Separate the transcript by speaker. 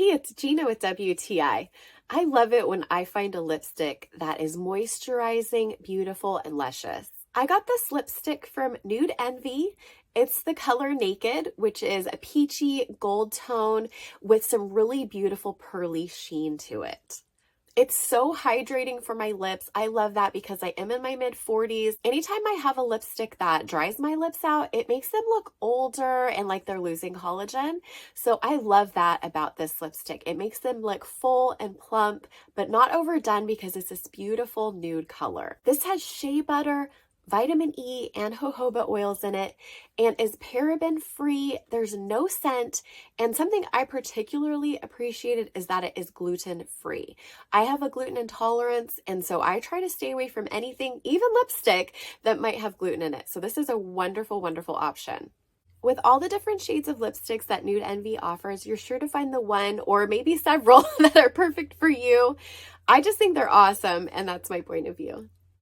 Speaker 1: it's Gina with WTI. I love it when I find a lipstick that is moisturizing, beautiful, and luscious. I got this lipstick from Nude Envie. It's the color Naked, which is a peachy gold tone with some really beautiful pearly sheen to it. It's so hydrating for my lips. I love that because I am in my mid-40s. Anytime I have a lipstick that dries my lips out, it makes them look older and like they're losing collagen. So I love that about this lipstick. It makes them look full and plump, but not overdone because it's this beautiful nude color. This has shea butter, vitamin E, and jojoba oils in it, and is paraben-free. There's no scent, and something I particularly appreciated is that it is gluten-free. I have a gluten intolerance, and so I try to stay away from anything, even lipstick, that might have gluten in it. So this is a wonderful, wonderful option. With all the different shades of lipsticks that Nude Envie offers, you're sure to find the one or maybe several that are perfect for you. I just think they're awesome, and that's my point of view.